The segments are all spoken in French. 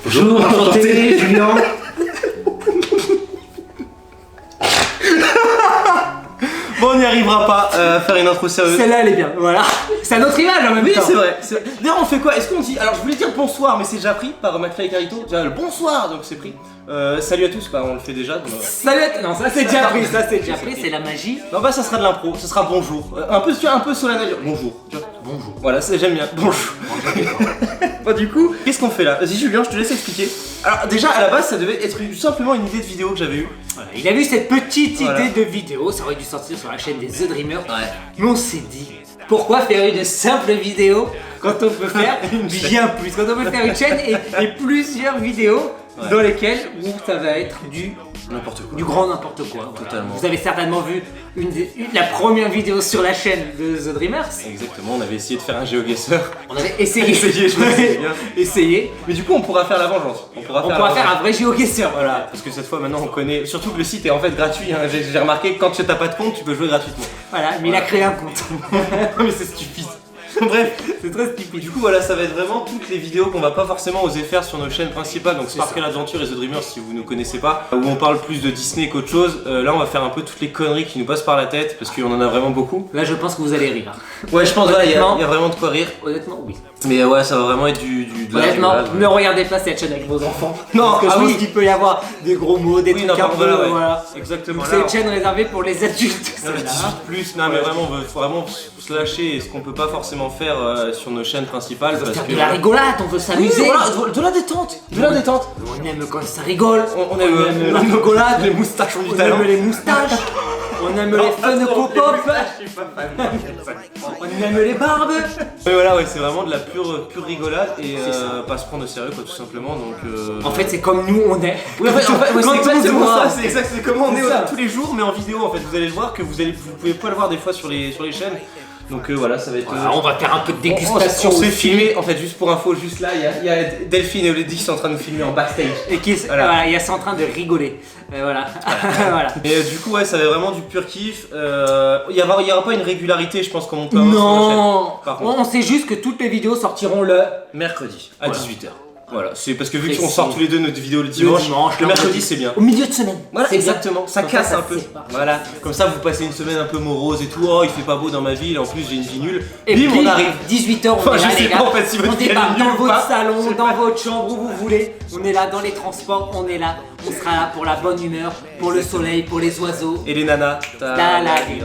Bonjour, enchanté, Julien. Bon, on n'y arrivera pas à faire une intro sérieuse. Celle-là, elle est bien, voilà. C'est à notre image en même temps. Oui, c'est vrai. D'ailleurs, on fait quoi? Est-ce qu'on dit... Alors, je voulais dire bonsoir, mais c'est déjà pris par McFly et Carito. Déjà, le bonsoir, donc c'est pris. Salut à tous, bah on le fait déjà. Donc, Salut à... Non, ça c'est déjà pris, c'est la magie. Non, bah ça sera de l'impro, ça sera bonjour. Un peu solennel. Bonjour. Tu vois. Bonjour. Voilà, j'aime bien. Bonjour. Bon, du coup, qu'est-ce qu'on fait là? Vas-y, Julien, je te laisse expliquer. Alors, déjà, à la base, ça devait être simplement une idée de vidéo que j'avais eue. Voilà, il a vu cette petite idée de vidéo, ça aurait dû sortir sur la chaîne des The Dreamers. Ouais. Mais on s'est dit, pourquoi faire une simple vidéo quand on peut faire bien plus? Quand on peut faire une chaîne et plusieurs vidéos dans lesquelles où ça va être du N'importe quoi. Du grand n'importe quoi. Voilà. Totalement. Vous avez certainement vu la première vidéo sur la chaîne de The Dreamers. Exactement, on avait essayé de faire un GeoGuessr. On avait essayé. Je me souviens bien. Essayé. Mais du coup, on pourra faire la vengeance. On pourra faire un vrai GeoGuessr. Voilà, parce que cette fois maintenant on connaît. Surtout que le site est en fait gratuit. Hein. J'ai remarqué que quand tu n'as pas de compte, tu peux jouer gratuitement. Voilà, mais il a créé un compte. Mais c'est stupide. Bref, c'est très stupide. Du coup, voilà, ça va être vraiment toutes les vidéos qu'on va pas forcément oser faire sur nos chaînes principales. Donc, Sparkle Adventure et The Dreamers, si vous ne connaissez pas, où on parle plus de Disney qu'autre chose. Là, on va faire un peu toutes les conneries qui nous passent par la tête parce qu'on en a vraiment beaucoup. Là, je pense que vous allez rire. Ouais, je pense, voilà, il y a vraiment de quoi rire. Honnêtement, oui. Mais ouais, ça va vraiment être honnêtement, ne regardez pas cette chaîne avec vos enfants. Non, parce que je pense qu'il peut y avoir des gros mots, des trucs un peu. Voilà. Exactement. C'est une chaîne réservée pour les adultes. 18+, non, mais vraiment, on veut vraiment se lâcher ce qu'on peut pas forcément faire sur nos chaînes principales. Parce que de la rigolade, on veut s'amuser. Oui, voilà, de la détente. De la détente. On aime quand ça rigole. On aime la rigolade. Les moustaches ont du talent. On aime les moustaches. On aime les Funko Pop. On aime les barbes. Mais voilà, ouais, c'est vraiment de la pure rigolade et pas se prendre au sérieux, quoi, tout simplement. Donc, en fait, c'est comme nous on est. Oui, en fait, c'est exactement ça. C'est exact, c'est comme on est ça. tous les jours, mais en vidéo. En fait, vous allez le voir que vous pouvez pas le voir des fois sur les chaînes. Donc voilà, ça va être. Voilà, on va faire un peu de dégustation. On s'est filmé, en fait, juste pour info, juste là, il y a Delphine et Oledy qui sont en train de nous filmer en backstage. Et qui voilà, ils sont en train de rigoler. Voilà. Voilà. Et du coup, ouais, ça va être vraiment du pur kiff. Il y aura pas une régularité, je pense, comme on peut avoir sur la chaîne. Par contre. On sait juste que toutes les vidéos sortiront le mercredi à 18h. Voilà, c'est parce que vu Précis. qu'on sort tous les deux notre vidéo le dimanche, le mercredi c'est bien. Au milieu de semaine. Voilà, exactement, ça casse un peu. Pas. Voilà, comme ça vous passez une semaine un peu morose et tout. Oh, il fait pas beau dans ma ville, en plus j'ai une vie nulle. Et bim, puis, on arrive. 18h, on est là, je sais les gars. pas en fait si votre On vie débarque elle est dans nulle ou votre pas. salon, dans votre chambre, où vous voulez. On est là dans les transports, on est là. On sera là pour la bonne humeur, pour le soleil, pour les oiseaux. Et les nanas. Non, il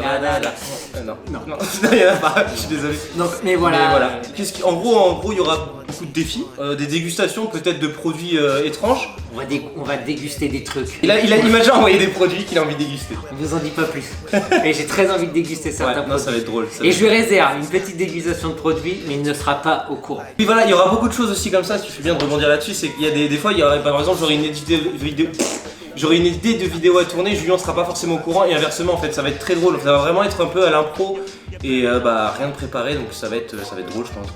y en a pas, je suis désolé. Donc, mais voilà. En gros, il y aura beaucoup de défis, des dégustations peut-être de produits étranges. On va déguster des trucs. Il m'a déjà envoyé des produits qu'il a envie de déguster. Je vous en dis pas plus. Et j'ai très envie de déguster certains produits. Ça va être drôle. Et je lui réserve une petite dégustation de produits, mais il ne sera pas au courant. Puis voilà, il y aura beaucoup de choses aussi comme ça, si tu fais bien de rebondir là-dessus, c'est qu'il y a des fois, par exemple, j'aurai une idée de vidéo à tourner, Julien sera pas forcément au courant et inversement en fait, ça va être très drôle, ça va vraiment être un peu à l'impro et rien de préparé, donc ça va être drôle je pense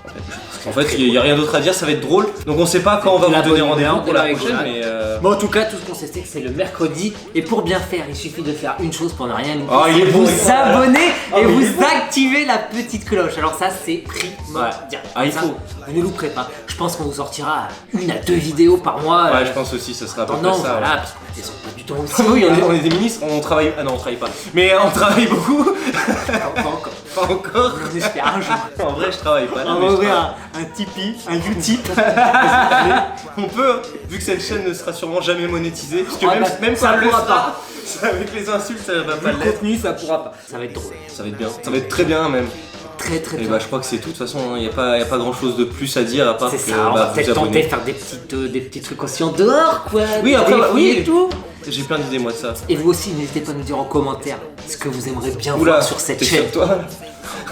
en fait. Il y a rien d'autre à dire, ça va être drôle, donc on sait pas quand on va vous donner rendez-vous pour la prochaine, mais bon, en tout cas, tout ce qu'on sait c'est que c'est le mercredi et pour bien faire, il suffit de faire une chose pour ne rien oublier. Oh, il est bon, vous abonner et vous activer la petite cloche. Alors ça c'est primordial. Il faut. Vous ne louperez pas. Je pense qu'on vous sortira 1 à 2 vidéos par mois. Ouais, je pense aussi, ça sera à peu près ça. Voilà, parce qu'on descend pas du temps aussi. Oui, on est des ministres, on travaille. Ah non, on travaille pas. Mais on travaille beaucoup. Pas encore. On espère un jour. En vrai, je travaille pas. On va ouvrir un Tipeee, un Utip. On peut, hein, vu que cette chaîne ne sera sûrement jamais monétisée. Parce que même ça ça le pourra sera, pas. avec les insultes, ça va pas Le l'être. contenu, ça pourra pas. Ça va être drôle. Ça va être bien. Ça va être très bien même. Très Et bien. bah je crois que c'est tout, de toute façon il n'y a pas grand chose de plus à dire à part que C'est ça, on va peut-être tenter de faire des petits trucs aussi en dehors quoi. Oui, après, et tout. J'ai plein d'idées moi de ça. Et vous aussi, n'hésitez pas à nous dire en commentaire ce que vous aimeriez bien voir sur cette t'es chaîne. sur toi.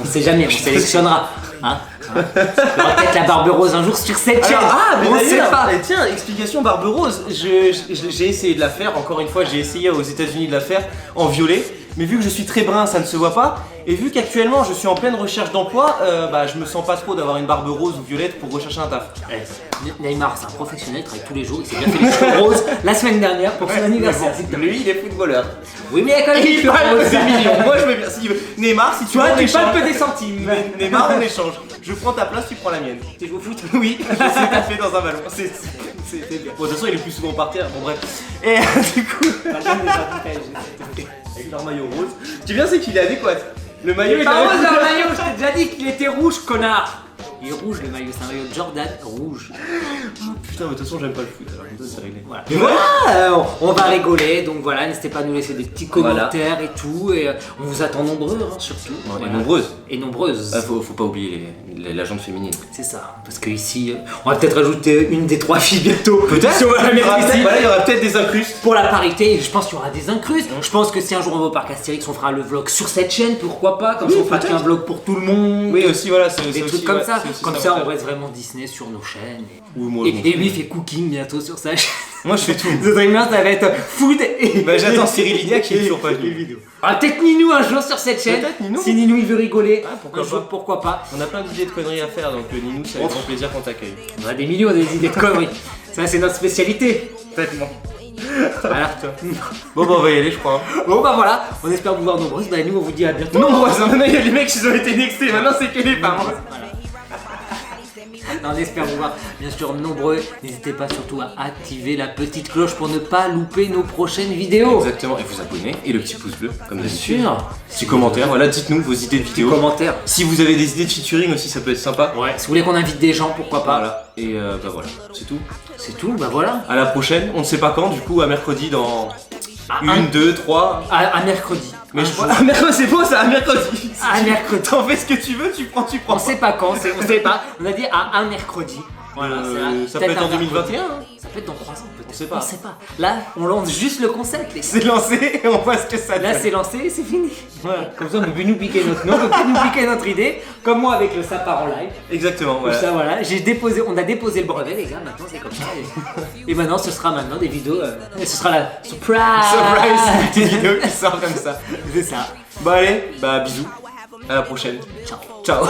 On sait jamais, on sélectionnera. Hein. Il y aura peut-être la Barbe Rose un jour sur cette chaîne. Mais on sait pas. Tiens, explication Barbe Rose. J'ai essayé de la faire, encore une fois, j'ai essayé aux États-Unis de la faire en violet. Mais vu que je suis très brun, ça ne se voit pas. Et vu qu'actuellement je suis en pleine recherche d'emploi, je me sens pas trop d'avoir une barbe rose ou violette pour rechercher un taf. Neymar, c'est un professionnel, il travaille tous les jours. Il s'est bien fait les cheveux roses la semaine dernière pour son anniversaire. Lui, il est footballeur. Oui, mais il y a quand même Il parle de 2 millions. Moi, je veux bien. Neymar, si tu veux, vois, on tu échange. parles peu des centimes. Neymar, on échange. Je prends ta place, tu prends la mienne. Tu joues au foot? Oui, je sais taper dans un ballon. C'est bien. Bon, de toute façon, il est plus souvent par terre. Bon, bref. Et du coup, avec leur maillot rose. Ce qui est bien, c'est qu'il est adéquat. Le maillot est Pas adéquat. rose le maillot, je t'ai déjà dit qu'il était rouge, connard. Il est rouge le maillot, c'est un maillot Jordan rouge. Putain, mais de toute façon, j'aime pas le foot. Alors, comme ça, c'est réglé. Voilà. Mais voilà. On va rigoler, donc voilà, n'hésitez pas à nous laisser des petits commentaires Voilà. et tout, et on vous attend nombreux, hein, surtout. Bon, Voilà. et nombreuses. Et nombreuses. Ah, faut pas oublier la jante féminine. C'est ça, parce que ici, on va peut-être rajouter une des 3 filles bientôt. Peut-être. Si on va la Il y mettre aura ici. peut-être- voilà, il y aura peut-être des incrustes. Pour la parité, je pense qu'il y aura des incrustes. Je pense que si un jour on va au parc Astérix, on fera le vlog sur cette chaîne, pourquoi pas. Comme Oui, ça, on fera peut-être. qu'un vlog pour tout le monde. Oui, aussi, voilà. C'est Des trucs aussi, comme ouais, ça. c'est aussi Comme va ça, on faire. reste vraiment Disney sur nos chaînes. Ou moi, Et je m'en lui, fous. il fait cooking bientôt sur sa chaîne. Moi, je fais tout. The Dreamers, ça va être food et. Bah, j'attends Cyril Lignac qui est toujours pas venu. Ah, peut-être Ninou un jour sur cette chaîne. Peut-être Ninou. Si Ninou il veut rigoler, Ah, pourquoi un jour, pas. pourquoi pas. On a plein d'idées de conneries à faire, donc Ninou, ça va être grand plaisir qu'on t'accueille. On a des millions d'idées de conneries. Ça, c'est notre spécialité. Complètement. Voilà. Bon, bah, on va y aller, je crois. Bon, bah voilà, on espère vous voir nombreuses. Bah, nous, on vous dit à bientôt. Nombreuses, maintenant, il y a les mecs, ils ont été nextés. Maintenant, c'est que les femmes. Non, on espère vous voir bien sûr nombreux. N'hésitez pas surtout à activer la petite cloche pour ne pas louper nos prochaines vidéos. Exactement, et vous abonner, et le petit pouce bleu, comme Bien d'habitude. sûr. Petit commentaire, voilà, dites-nous vos idées de vidéos. Commentaires. Si vous avez des idées de featuring aussi, ça peut être sympa. Ouais, si vous voulez qu'on invite des gens, pourquoi pas. Voilà, et bah voilà, c'est tout. C'est tout, bah voilà. À la prochaine, on ne sait pas quand, du coup, à mercredi dans À 1, 2, 3. À mercredi. Mais Un je jour. crois. Ah, mercredi, c'est beau ça, à mercredi. À mercredi. T'en fais ce que tu veux, tu prends. On sait pas quand, on sait pas. On a dit à un mercredi. Voilà, Ça peut être en 2021. Hein. Ça peut être dans 3 ans peut-être. On sait pas. On sait pas. Là, on lance juste le concept. Les... C'est lancé et on voit ce que ça donne. Là, c'est lancé et c'est fini. Voilà. Comme ça, on peut plus nous piquer notre nom, on peut plus nous piquer notre idée. Comme moi avec le sapin en live. Exactement, voilà. Ça, voilà. On a déposé le brevet, les gars. Maintenant, c'est comme ça. Et maintenant, ce sera maintenant des vidéos. Et ce sera la surprise. Surprise, une petite vidéo qui sort comme ça. C'est ça. Bah allez, bah bisous. À la prochaine. Ciao. Ciao.